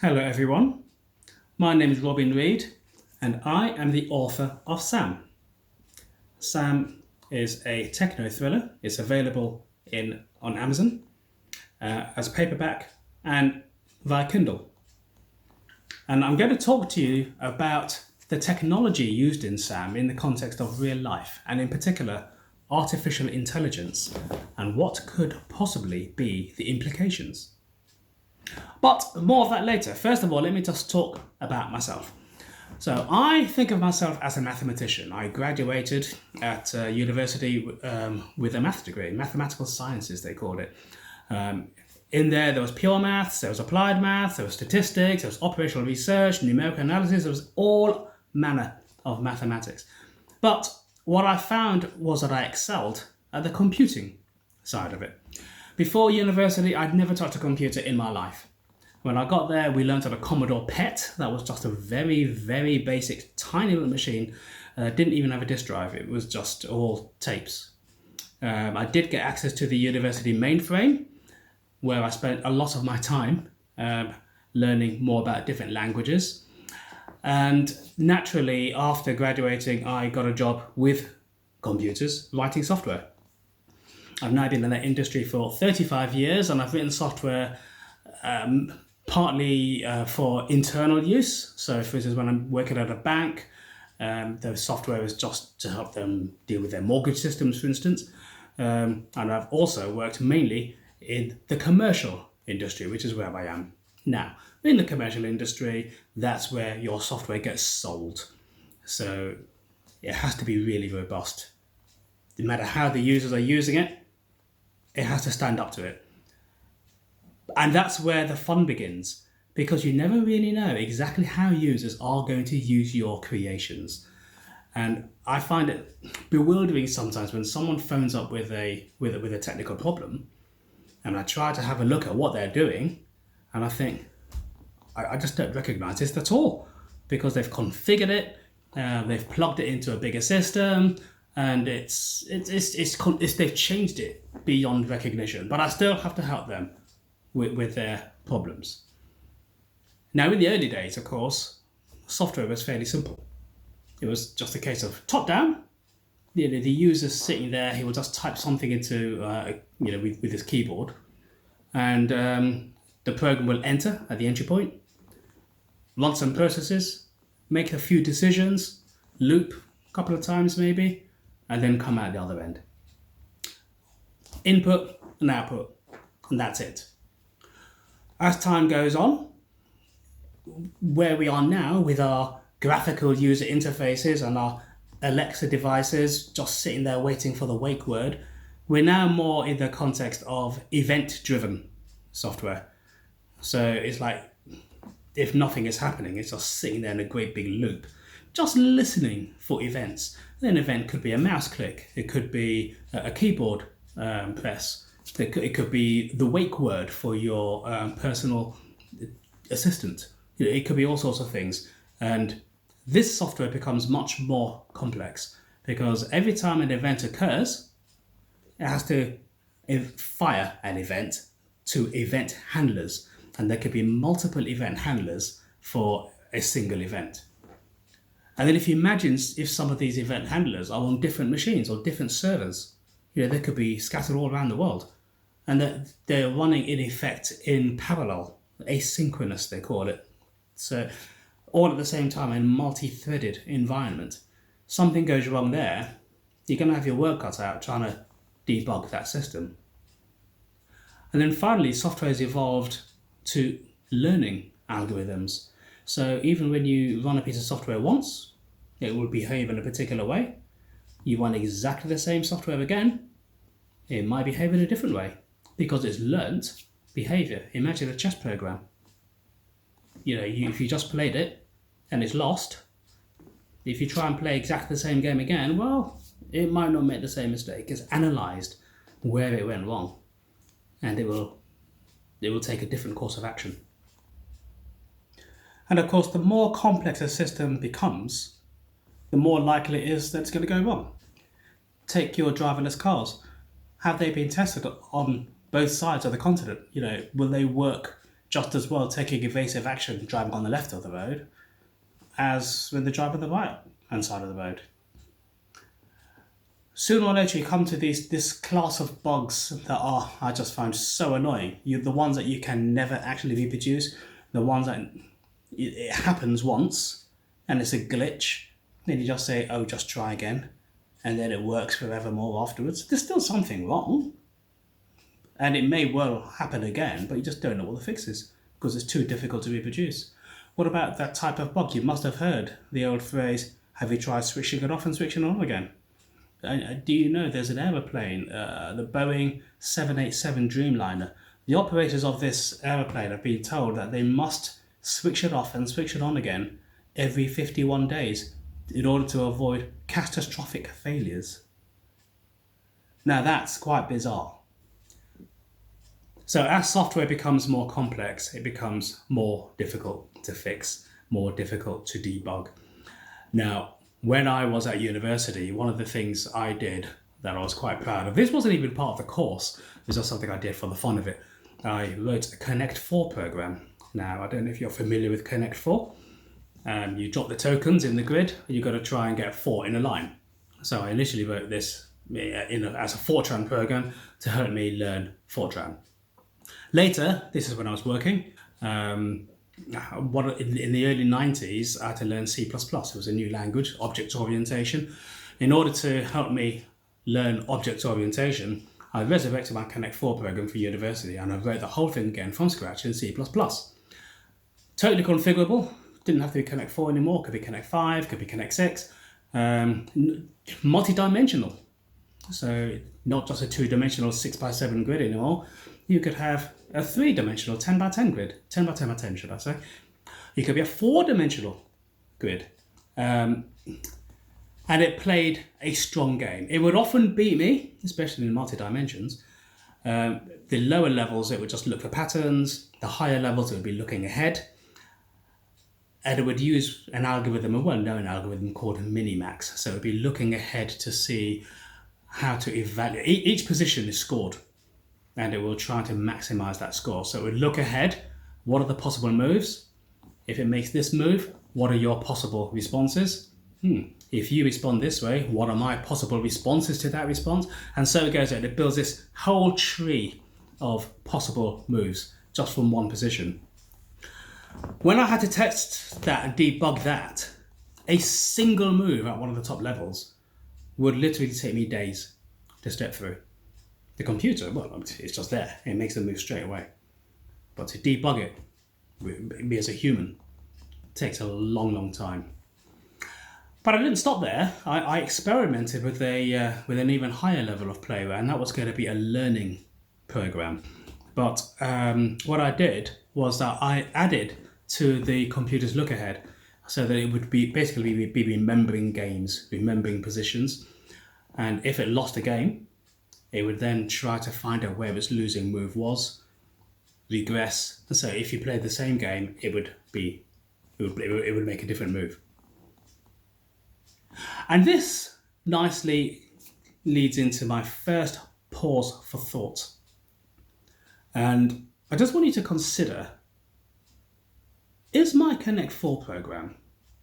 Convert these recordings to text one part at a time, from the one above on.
Hello, everyone. My name is Robin Reed, and I am the author of Sam. Sam is a techno thriller. It's available on Amazon as a paperback and via Kindle. And I'm going to talk to you about the technology used in Sam in the context of real life, and in particular, artificial intelligence, and what could possibly be the implications. But more of that later. First of all, let me just talk about myself. So I think of myself as a mathematician. I graduated at university with a math degree, mathematical sciences they called it. In there was pure maths, there was applied maths, there was statistics, there was operational research, numerical analysis, there was all manner of mathematics. But what I found was that I excelled at the computing side of it. Before university, I'd never touched a computer in my life. When I got there, we learned at a Commodore PET. That was just a very, very basic, tiny little machine. Didn't even have a disk drive. It was just all tapes. I did get access to the university mainframe, where I spent a lot of my time learning more about different languages. And naturally, after graduating, I got a job with computers, writing software. I've now been in that industry for 35 years, and I've written software partly for internal use. So for instance, when I'm working at a bank, the software is just to help them deal with their mortgage systems, for instance. And I've also worked mainly in the commercial industry, which is where I am now. In the commercial industry, that's where your software gets sold. So it has to be really robust. No matter how the users are using it, it has to stand up to it. And that's where the fun begins, because you never really know exactly how users are going to use your creations. And I find it bewildering sometimes when someone phones up with a technical problem, and I try to have a look at what they're doing, and I think, I just don't recognize this at all, because they've configured it, they've plugged it into a bigger system, and they've changed it beyond recognition. But I still have to help them with their problems. Now, in the early days, of course, software was fairly simple. It was just a case of top down. The user sitting there, he will just type something into, with his keyboard, and the program will enter at the entry point, run some processes, make a few decisions, loop a couple of times maybe, and then come out the other end. Input and output, and that's it. As time goes on, where we are now with our graphical user interfaces and our Alexa devices just sitting there waiting for the wake word, we're now more in the context of event-driven software. So it's like, if nothing is happening, it's just sitting there in a great big loop, just listening for events. An event could be a mouse click, it could be a keyboard press, it could be the wake word for your personal assistant. It could be all sorts of things. And this software becomes much more complex, because every time an event occurs, it has to fire an event to event handlers. And there could be multiple event handlers for a single event. And then if you imagine if some of these event handlers are on different machines or different servers, they could be scattered all around the world. And they're running in effect in parallel, asynchronous they call it. So all at the same time in a multi-threaded environment. Something goes wrong there, you're going to have your work cut out trying to debug that system. And then finally, software has evolved to learning algorithms. So even when you run a piece of software once, it will behave in a particular way. You run exactly the same software again, it might behave in a different way, because it's learnt behavior. Imagine a chess program. If you just played it and it's lost, if you try and play exactly the same game again, well, it might not make the same mistake. It's analysed where it went wrong, and it will take a different course of action. And of course, the more complex a system becomes, the more likely it is that it's going to go wrong. Take your driverless cars. Have they been tested on both sides of the continent? Will they work just as well taking evasive action driving on the left of the road as with the driver on the right hand side of the road. Sooner or later you come to this class of bugs that I just find so annoying. The ones that you can never actually reproduce, the ones that it happens once and it's a glitch, then you just say, oh, just try again, and then it works forevermore afterwards. There's still something wrong, and it may well happen again, but you just don't know what the fix is because it's too difficult to reproduce. What about that type of bug? You must have heard the old phrase, have you tried switching it off and switching it on again? Do you know there's an aeroplane, the Boeing 787 Dreamliner? The operators of this aeroplane have been told that they must switch it off and switch it on again every 51 days in order to avoid catastrophic failures. Now that's quite bizarre. So as software becomes more complex, it becomes more difficult to fix, more difficult to debug. Now, when I was at university, one of the things I did that I was quite proud of, this wasn't even part of the course, it was just something I did for the fun of it. I wrote a Connect 4 program. Now, I don't know if you're familiar with Connect 4. You drop the tokens in the grid, and you've got to try and get 4 in a line. So I initially wrote this as a Fortran program to help me learn Fortran. Later, this is when I was working, in the early 90s, I had to learn C++. It was a new language, object orientation. In order to help me learn object orientation, I resurrected my Connect 4 program for university and I wrote the whole thing again from scratch in C++. Totally configurable, didn't have to be Connect 4 anymore, could be Connect 5, could be Connect 6. Multi-dimensional, so not just a 2-dimensional 6x7 grid anymore. You could have a 3-dimensional 10x10 grid, 10x10x10 should I say. You could be a 4-dimensional grid. And it played a strong game. It would often beat me, especially in multi-dimensions. The lower levels, it would just look for patterns. The higher levels, it would be looking ahead. And it would use an algorithm, a well-known algorithm called Minimax. So it would be looking ahead to see how to evaluate. Each position is scored, and it will try to maximize that score. So it would look ahead, what are the possible moves? If it makes this move, what are your possible responses? If you respond this way, what are my possible responses to that response? And so it goes on. It builds this whole tree of possible moves just from one position. When I had to test that and debug that, a single move at one of the top levels would literally take me days to step through. The computer, well, it's just there. It makes the move straight away. But to debug it, me as a human, takes a long, long time. But I didn't stop there. I experimented with an even higher level of playware, and that was going to be a learning program. But what I did was that I added to the computer's look ahead so that it would be basically be remembering games, remembering positions. And if it lost a game, it would then try to find out where its losing move was, regress. So if you played the same game, it would make a different move. And this nicely leads into my first pause for thought. And I just want you to consider, is my Connect 4 program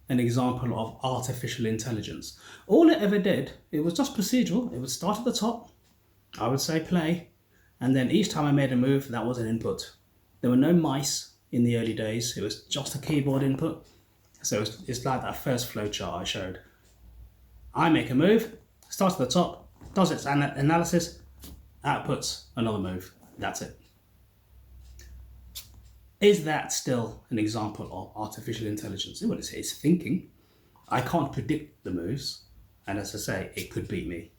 an example of artificial intelligence? All it ever did, it was just procedural. It would start at the top, I would say play, and then each time I made a move, that was an input. There were no mice in the early days. It was just a keyboard input. So it's like that first flowchart I showed. I make a move, starts at the top, does its analysis, outputs another move. That's it. Is that still an example of artificial intelligence? Well, it's thinking. I can't predict the moves, and as I say, it could beat me.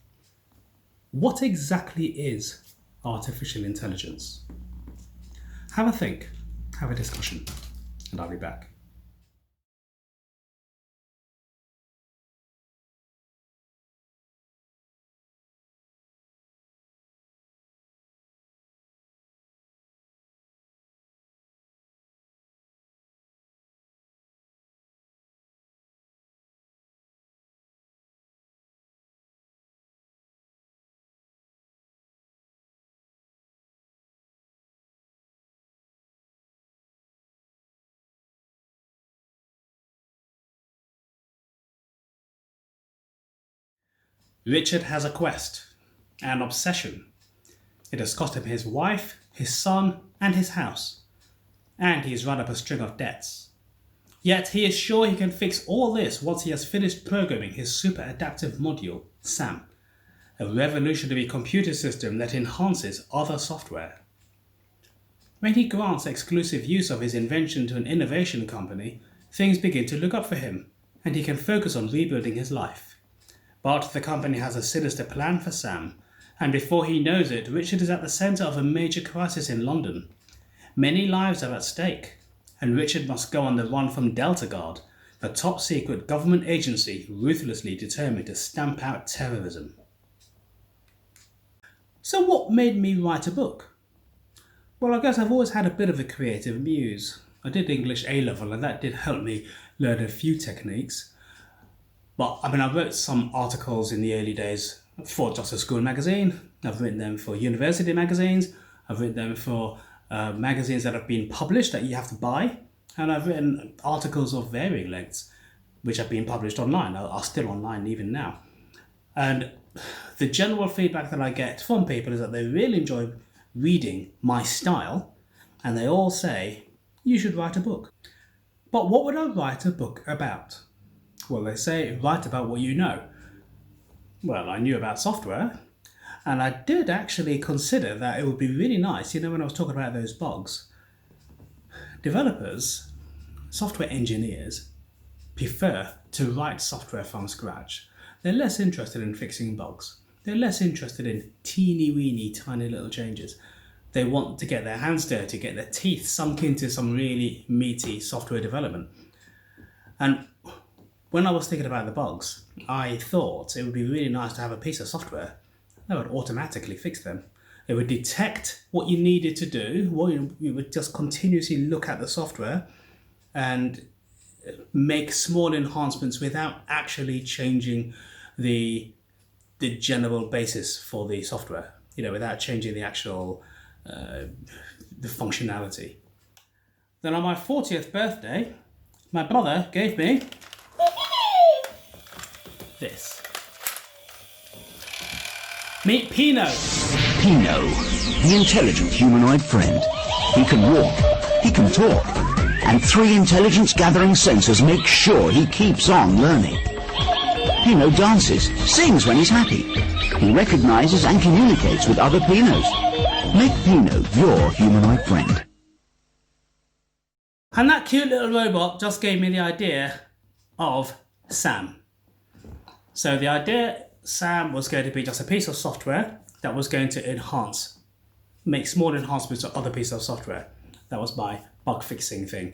What exactly is artificial intelligence? Have a think, have a discussion, and I'll be back. Richard has a quest, an obsession. It has cost him his wife, his son, and his house, and he's run up a string of debts. Yet he is sure he can fix all this once he has finished programming his super adaptive module, SAM, a revolutionary computer system that enhances other software. When he grants exclusive use of his invention to an innovation company, things begin to look up for him, and he can focus on rebuilding his life. But the company has a sinister plan for Sam, and before he knows it, Richard is at the centre of a major crisis in London. Many lives are at stake, and Richard must go on the run from Delta Guard, the top-secret government agency ruthlessly determined to stamp out terrorism. So what made me write a book? Well, I guess I've always had a bit of a creative muse. I did English A-level and that did help me learn a few techniques. But I wrote some articles in the early days for Just a School magazine. I've written them for university magazines. I've written them for magazines that have been published that you have to buy. And I've written articles of varying lengths, which have been published online, are still online even now. And the general feedback that I get from people is that they really enjoy reading my style, and they all say, you should write a book. But what would I write a book about? Well, they say, write about what you know. Well, I knew about software, and I did actually consider that it would be really nice, when I was talking about those bugs, developers, software engineers, prefer to write software from scratch. They're less interested in fixing bugs. They're less interested in teeny-weeny, tiny little changes. They want to get their hands dirty, get their teeth sunk into some really meaty software development. And when I was thinking about the bugs, I thought it would be really nice to have a piece of software that would automatically fix them. It would detect what you needed to do. You would just continuously look at the software and make small enhancements without actually changing the general basis for the software, without changing the actual the functionality. Then on my 40th birthday, my brother gave me this. Meet Pino. Pino, the intelligent humanoid friend. He can walk, he can talk, and 3 intelligence-gathering sensors make sure he keeps on learning. Pino dances, sings when he's happy. He recognizes and communicates with other Pinos. Make Pino your humanoid friend. And that cute little robot just gave me the idea of Sam. So the idea, Sam was going to be just a piece of software that was going to make small enhancements to other pieces of software. That was my bug fixing thing.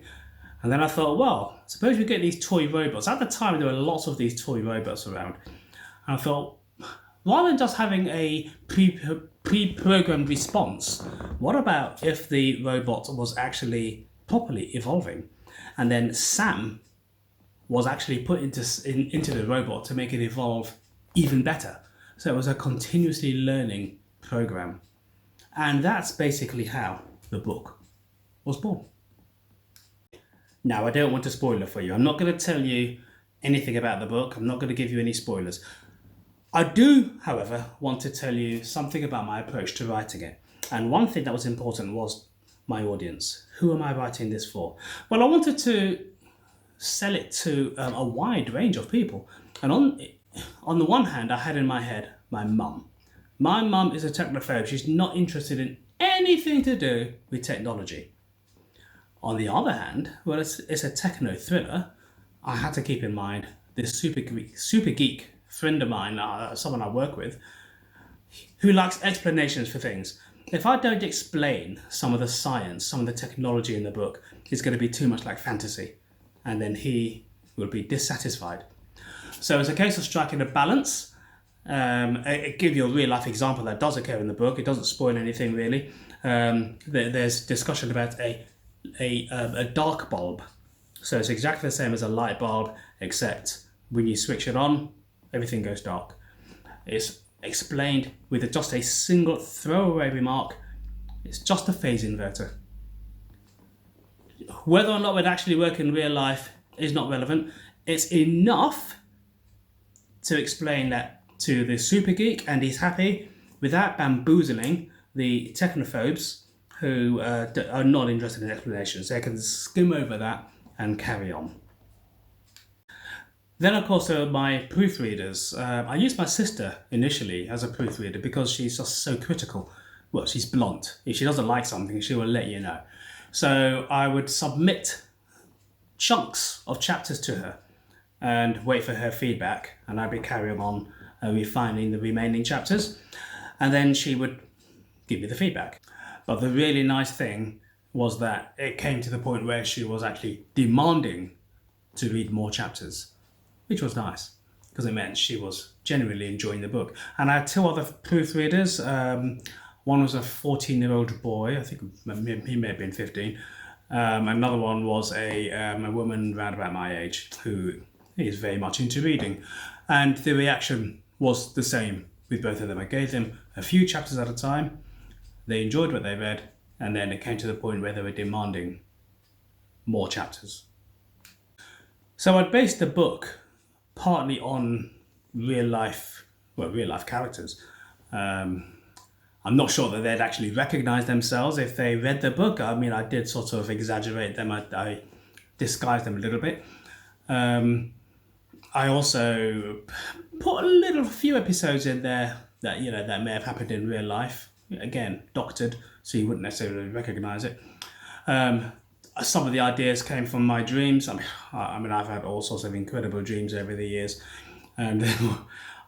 And then I thought, well, suppose we get these toy robots. At the time, there were lots of these toy robots around. And I thought, rather than just having a pre-programmed response, what about if the robot was actually properly evolving? And then Sam was actually put into the robot to make it evolve even better. So it was a continuously learning program. And that's basically how the book was born. Now, I don't want to spoil it for you. I'm not going to tell you anything about the book. I'm not going to give you any spoilers. I do, however, want to tell you something about my approach to writing it. And one thing that was important was my audience. Who am I writing this for? Well, I wanted to sell it to a wide range of people. And on the one hand, I had in my head my mum. My mum is a technophobe. She's not interested in anything to do with technology. On the other hand, well, it's a techno thriller. I had to keep in mind this super geek friend of mine, someone I work with, who likes explanations for things. If I don't explain some of the science, some of the technology in the book, it's going to be too much like fantasy, and then he will be dissatisfied. So it's a case of striking a balance. I give you a real life example that does occur in the book. It doesn't spoil anything really. There's discussion about a dark bulb. So it's exactly the same as a light bulb, except when you switch it on, everything goes dark. It's explained with just a single throwaway remark. It's just a phase inverter. Whether or not it would actually work in real life is not relevant. It's enough to explain that to the super geek, and he's happy without bamboozling the technophobes who are not interested in explanations. They can skim over that and carry on. Then, of course, there are my proofreaders. I used my sister initially as a proofreader because she's just so critical. Well, she's blunt. If she doesn't like something, she will let you know. So I would submit chunks of chapters to her and wait for her feedback, and I'd be carrying on refining the remaining chapters, and then she would give me the feedback. But the really nice thing was that it came to the point where she was actually demanding to read more chapters, which was nice because it meant she was genuinely enjoying the book. And I had two other proofreaders. One was a 14-year-old boy, I think he may have been 15. Another one was a woman around about my age who is very much into reading. And the reaction was the same with both of them. I gave them a few chapters at a time. They enjoyed what they read, and then it came to the point where they were demanding more chapters. So I'd based the book partly on real life characters. I'm not sure that they'd actually recognize themselves if they read the book. I mean, I did sort of exaggerate them. I disguised them a little bit. I also put a few episodes in there that may have happened in real life. Again, doctored, so you wouldn't necessarily recognize it. Some of the ideas came from my dreams. I mean, I've had all sorts of incredible dreams over the years, and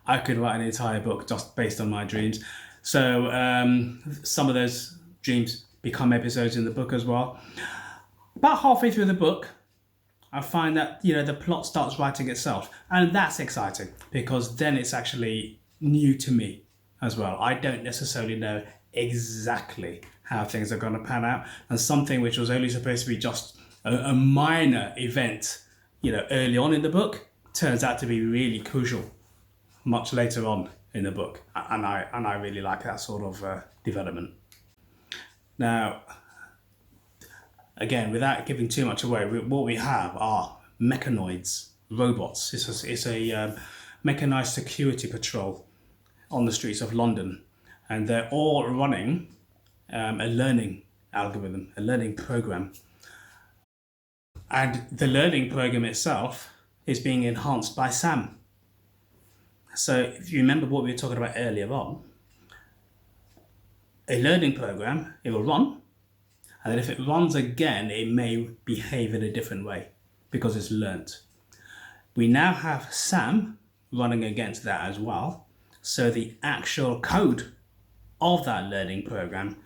I could write an entire book just based on my dreams. So some of those dreams become episodes in the book as well. About halfway through the book, I find that the plot starts writing itself, and that's exciting because then it's actually new to me as well. I don't necessarily know exactly how things are going to pan out, and something which was only supposed to be just a minor event, early on in the book, turns out to be really crucial much later on in the book, and I really like that sort of development. Now, again, without giving too much away, what we have are mechanoids, robots. It's a mechanized security patrol on the streets of London, and they're all running a learning algorithm, a learning program. And the learning program itself is being enhanced by Sam. So if you remember what we were talking about earlier on, a learning program, it will run, and then if it runs again, it may behave in a different way because it's learnt. We now have Sam running against that as well. So the actual code of that learning program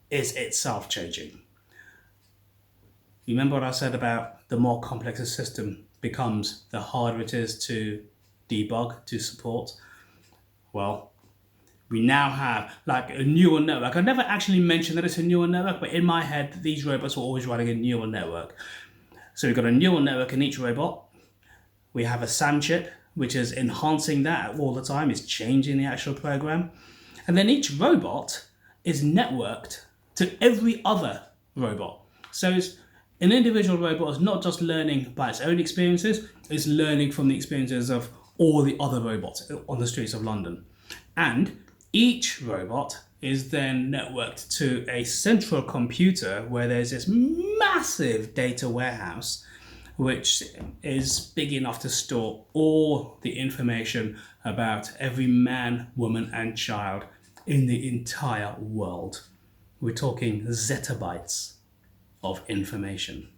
is itself changing. Remember what I said about the more complex a system becomes, the harder it is to debug, to support? Well, we now have like a neural network. I never actually mentioned that it's a neural network, but in my head, these robots were always running a neural network. So we've got a neural network in each robot. We have a SAM chip, which is enhancing that all the time. It's changing the actual program. And then each robot is networked to every other robot. So an individual robot is not just learning by its own experiences, it's learning from the experiences of all the other robots on the streets of London. And each robot is then networked to a central computer where there's this massive data warehouse which is big enough to store all the information about every man, woman and child in the entire world. We're talking zettabytes of information.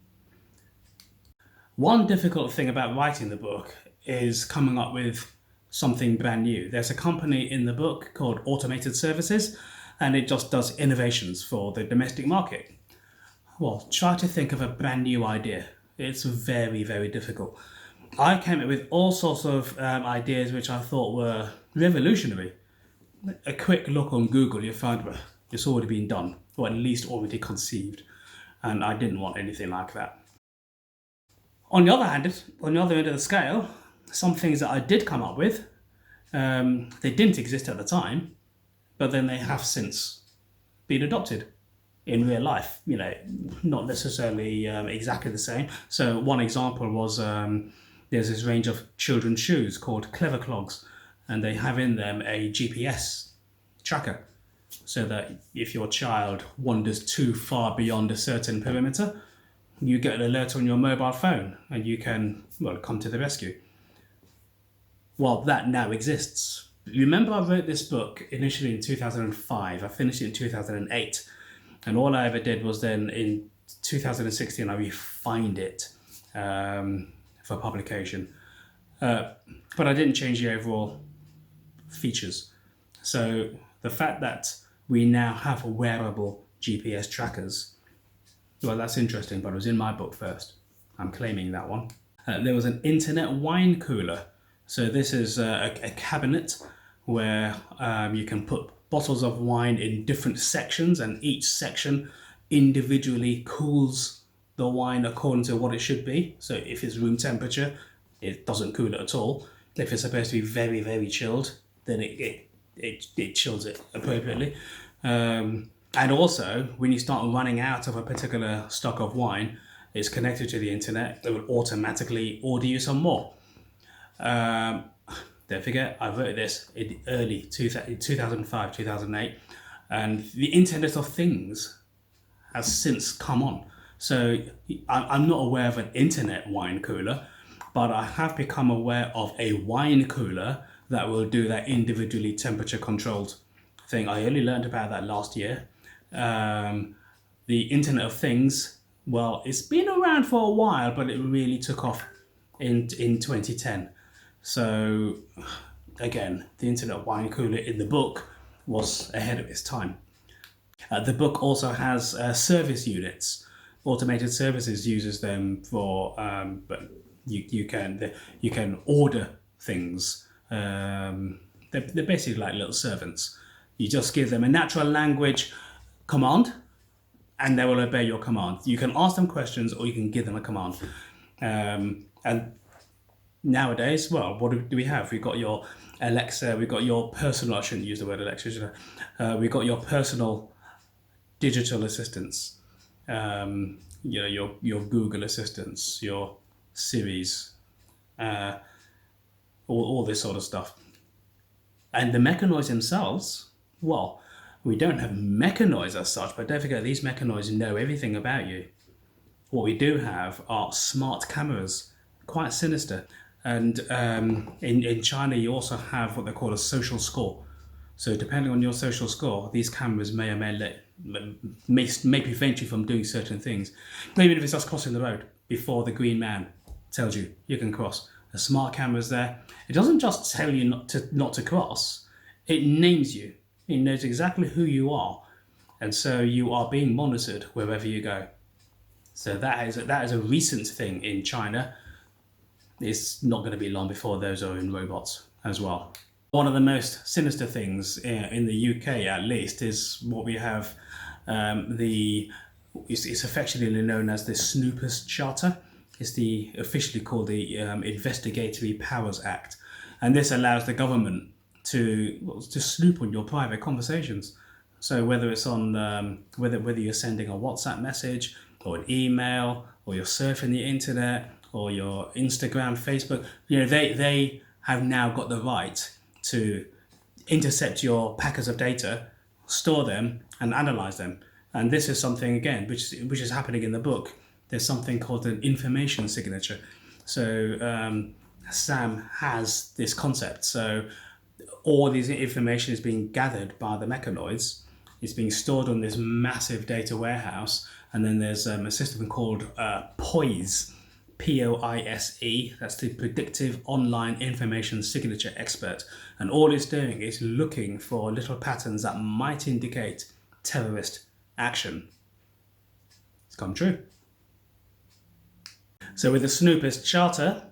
One difficult thing about writing the book is coming up with something brand new. There's a company in the book called Automated Services, and it just does innovations for the domestic market. Well, try to think of a brand new idea. It's very, very difficult. I came up with all sorts of ideas which I thought were revolutionary. A quick look on Google, you find it's already been done, or at least already conceived, and I didn't want anything like that. On the other hand, on the other end of the scale, some things that I did come up with, they didn't exist at the time, but then they have since been adopted in real life, not necessarily exactly the same. So one example was there's this range of children's shoes called Clever Clogs, and they have in them a GPS tracker, so that if your child wanders too far beyond a certain perimeter, you get an alert on your mobile phone and you can, well, come to the rescue. Well, that now exists. Remember, I wrote this book initially in 2005. I finished it in 2008. And all I ever did was then in 2016, I refined it for publication. But I didn't change the overall features. So the fact that we now have wearable GPS trackers, well, that's interesting, but it was in my book first. I'm claiming that one. There was an internet wine cooler. So this is a cabinet where you can put bottles of wine in different sections, and each section individually cools the wine according to what it should be. So if it's room temperature, it doesn't cool it at all. If it's supposed to be very, very chilled, then it chills it appropriately. And also, when you start running out of a particular stock of wine, it's connected to the internet. It will automatically order you some more. Don't forget, I wrote this in early 2005, 2008, and the Internet of Things has since come on. So I'm not aware of an internet wine cooler, but I have become aware of a wine cooler that will do that individually temperature controlled thing. I only learned about that last year. The Internet of Things, well, it's been around for a while, but it really took off in 2010. So again, the internet wine cooler in the book was ahead of its time. The book also has service units. Automated Services uses them for, but you can order things. They're basically like little servants. You just give them a natural language command, and they will obey your command. You can ask them questions, or you can give them a command. And nowadays, well, what do we have? We've got your Alexa, we've got your personal, I shouldn't use the word Alexa, should I? We've got your personal digital assistants, your Google assistants, your Siris, all this sort of stuff. And the mechanoids themselves, well, we don't have mechanoids as such, but don't forget, these mechanoids know everything about you. What we do have are smart cameras, quite sinister. And in China, you also have what they call a social score. So depending on your social score, these cameras may or may prevent you from doing certain things. Even if it's just crossing the road before the green man tells you you can cross. A smart camera's there. It doesn't just tell you not to cross. It names you. It knows exactly who you are. And so you are being monitored wherever you go. So that is a recent thing in China. It's not going to be long before those are in robots as well. One of the most sinister things in the UK, at least, is what we have. It's affectionately known as the Snoopers Charter. It's officially called the Investigatory Powers Act, and this allows the government to snoop on your private conversations. So whether it's on whether you're sending a WhatsApp message or an email, or you're surfing the internet, or your Instagram, Facebook, they have now got the right to intercept your packets of data, store them, and analyze them. And this is something, again, which is happening in the book. There's something called an information signature. So Sam has this concept. So all this information is being gathered by the mechanoids. It's being stored on this massive data warehouse. And then there's a system called POISE, POISE. That's the Predictive Online Information Signature Expert. And all it's doing is looking for little patterns that might indicate terrorist action. It's come true. So with the Snoopers Charter,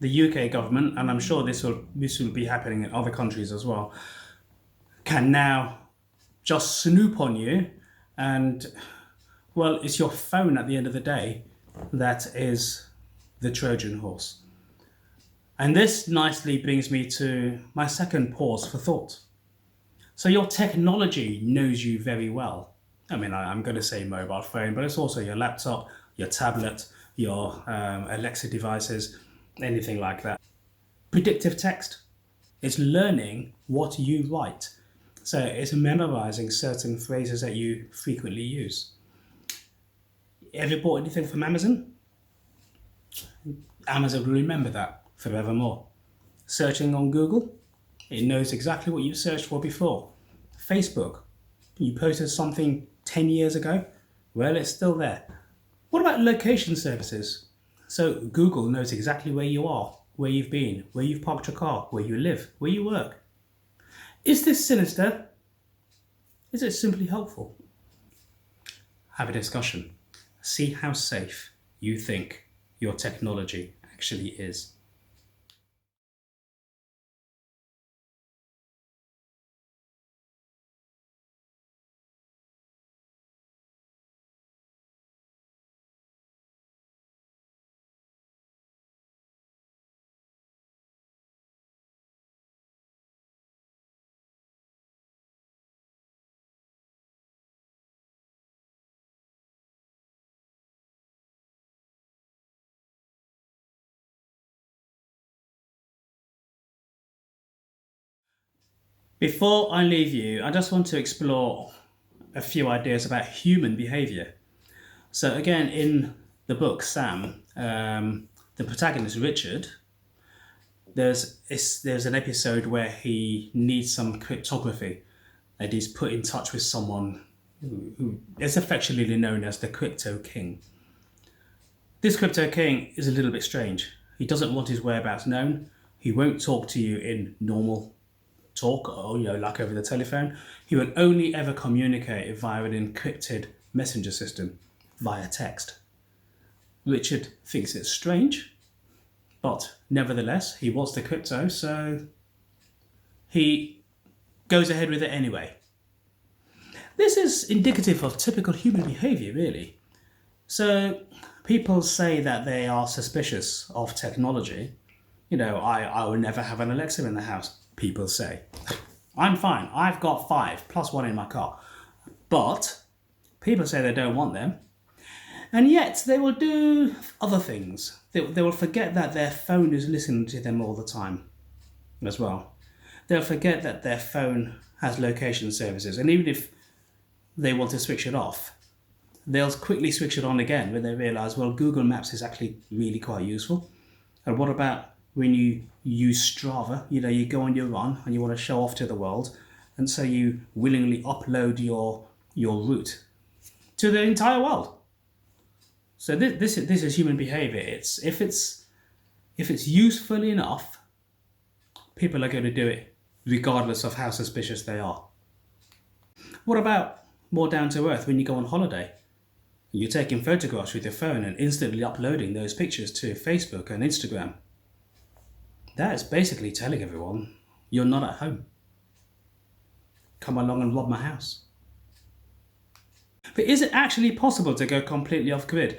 the UK government, and I'm sure this will be happening in other countries as well, can now just snoop on you, and well, it's your phone at the end of the day that is the Trojan horse. And this nicely brings me to my second pause for thought. So your technology knows you very well. I mean, I'm going to say mobile phone, but it's also your laptop, your tablet, your Alexa devices, anything like that. Predictive text. It's learning what you write. So it's memorizing certain phrases that you frequently use. Have you bought anything from Amazon? Amazon will remember that forevermore. Searching on Google, it knows exactly what you searched for before. Facebook, you posted something 10 years ago, well, it's still there. What about location services? So Google knows exactly where you are, where you've been, where you've parked your car, where you live, where you work. Is this sinister? Is it simply helpful? Have a discussion. See how safe you think your technology actually is. Before I leave you, I just want to explore a few ideas about human behavior. So again, in the book Sam, the protagonist Richard, there's an episode where he needs some cryptography, and he's put in touch with someone who is affectionately known as the Crypto King. This Crypto King is a little bit strange. He doesn't want his whereabouts known. He won't talk to you in normal talk or like over the telephone. He will only ever communicate via an encrypted messenger system, via text. Richard thinks it's strange, but nevertheless, he wants the crypto, so he goes ahead with it anyway. This is indicative of typical human behavior, really. So people say that they are suspicious of technology. I will never have an Alexa in the house, people say. I'm fine. I've got 5 plus 1 in my car. But people say they don't want them. And yet they will do other things. They will forget that their phone is listening to them all the time as well. They'll forget that their phone has location services. And even if they want to switch it off, they'll quickly switch it on again when they realise, well, Google Maps is actually really quite useful. And what about when you use Strava? You go on your run and you want to show off to the world, and so you willingly upload your route to the entire world. So this is human behaviour. If it's useful enough, people are going to do it regardless of how suspicious they are. What about more down to earth when you go on holiday? You're taking photographs with your phone and instantly uploading those pictures to Facebook and Instagram. That is basically telling everyone you're not at home. Come along and rob my house. But is it actually possible to go completely off grid?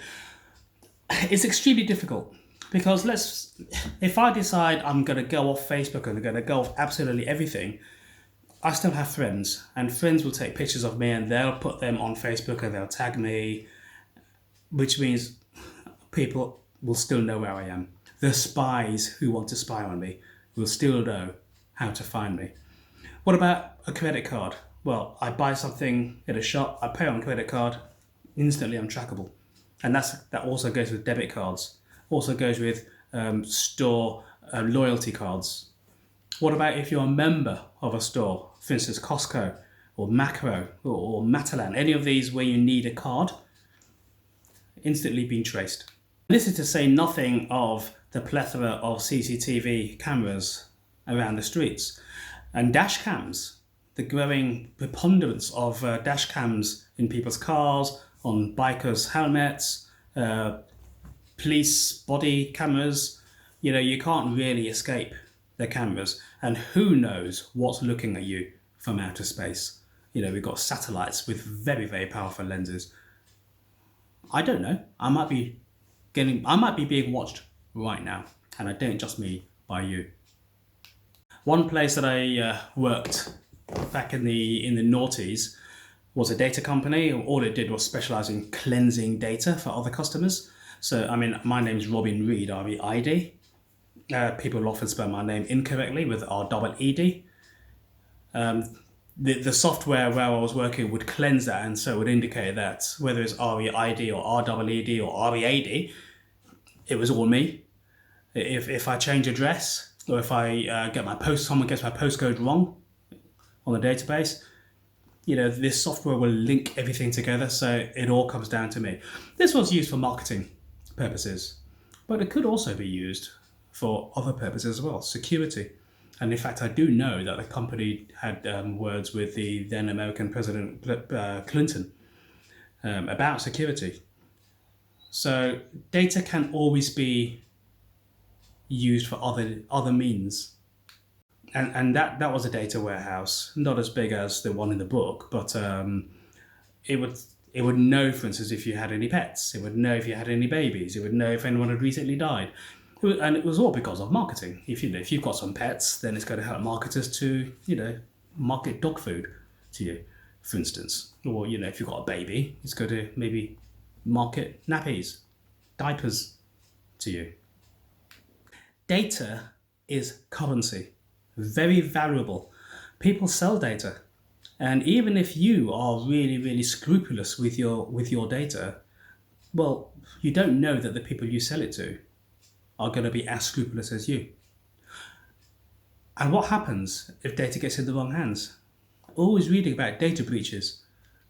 It's extremely difficult, because if I decide I'm going to go off Facebook and I'm going to go off absolutely everything, I still have friends, and friends will take pictures of me and they'll put them on Facebook and they'll tag me, which means people will still know where I am. The spies who want to spy on me will still know how to find me. What about a credit card? Well, I buy something at a shop, I pay on credit card, instantly I'm trackable. And that also goes with debit cards, also goes with store loyalty cards. What about if you're a member of a store, for instance, Costco or Macro or Matalan, any of these where you need a card, instantly being traced. This is to say nothing of the plethora of CCTV cameras around the streets and dash cams, the growing preponderance of dash cams in people's cars, on bikers' helmets, police body cameras. You can't really escape the cameras, and who knows what's looking at you from outer space. We've got satellites with very, very powerful lenses. I don't know. I might be being watched right now, and I don't just mean by you. One place that I worked back in the noughties was a data company. All it did was specialise in cleansing data for other customers. So, my name's Robin Reed, R-E-I-D. People often spell my name incorrectly with R-double-E-D. The software where I was working would cleanse that, and so it would indicate that whether it's R-E-I-D or R-double-E-D or R-E-A-D, it was all me. If I change address, or if I someone gets my postcode wrong on the database, this software will link everything together, so it all comes down to me. This was used for marketing purposes, but it could also be used for other purposes as well, security. And in fact, I do know that the company had words with the then American President Clinton about security. So data can always be used for other means. And that was a data warehouse, not as big as the one in the book, but it would know, for instance, if you had any pets. It would know if you had any babies. It would know if anyone had recently died. And it was all because of marketing. If you've got some pets, then it's going to help marketers to market dog food to you, for instance. Or if you've got a baby, it's going to maybe market nappies, diapers to you. Data is currency, very valuable. People sell data, and even if you are really, really scrupulous with your data, well, you don't know that the people you sell it to are going to be as scrupulous as you. And what happens if data gets in the wrong hands? Always reading about data breaches.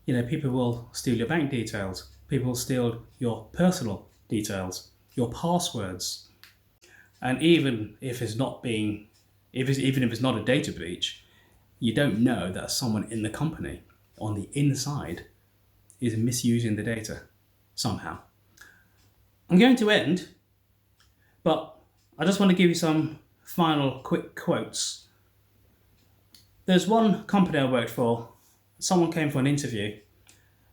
People will steal your bank details. People will steal your personal details, your passwords. And even if it's not a data breach, you don't know that someone in the company on the inside is misusing the data somehow. I'm going to end, but I just want to give you some final quick quotes. There's one company I worked for. Someone came for an interview,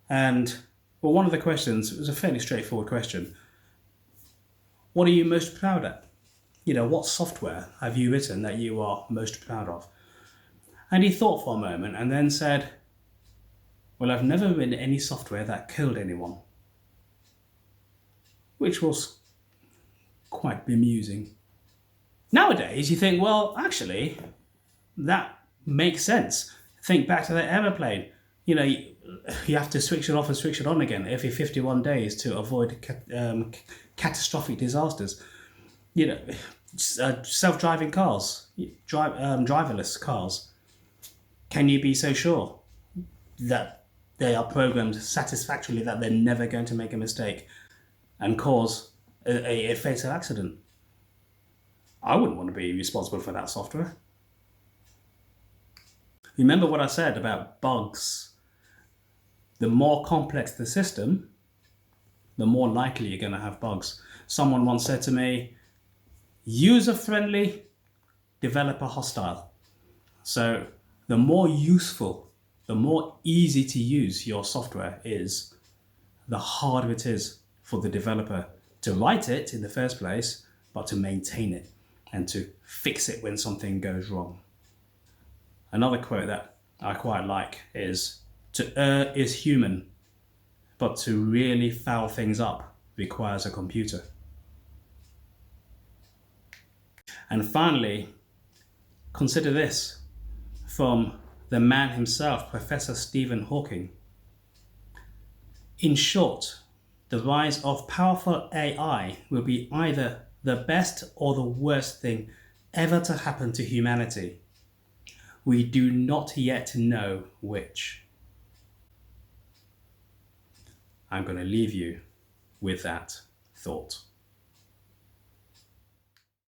and one of the questions, it was a fairly straightforward question. What are you most proud of? What software have you written that you are most proud of? And he thought for a moment and then said, well, I've never written any software that killed anyone. Which was quite bemusing. Nowadays, you think, well, actually, that makes sense. Think back to the aeroplane. You have to switch it off and switch it on again every 51 days to avoid catastrophic disasters. Self-driving cars, driverless cars. Can you be so sure that they are programmed satisfactorily that they're never going to make a mistake and cause a fatal accident? I wouldn't want to be responsible for that software. Remember what I said about bugs. The more complex the system, the more likely you're going to have bugs. Someone once said to me, user-friendly, developer hostile. So the more useful, the more easy to use your software is, the harder it is for the developer to write it in the first place, but to maintain it and to fix it when something goes wrong. Another quote that I quite like is, to err is human, but to really foul things up requires a computer. And finally, consider this from the man himself, Professor Stephen Hawking. In short, the rise of powerful AI will be either the best or the worst thing ever to happen to humanity. We do not yet know which. I'm going to leave you with that thought.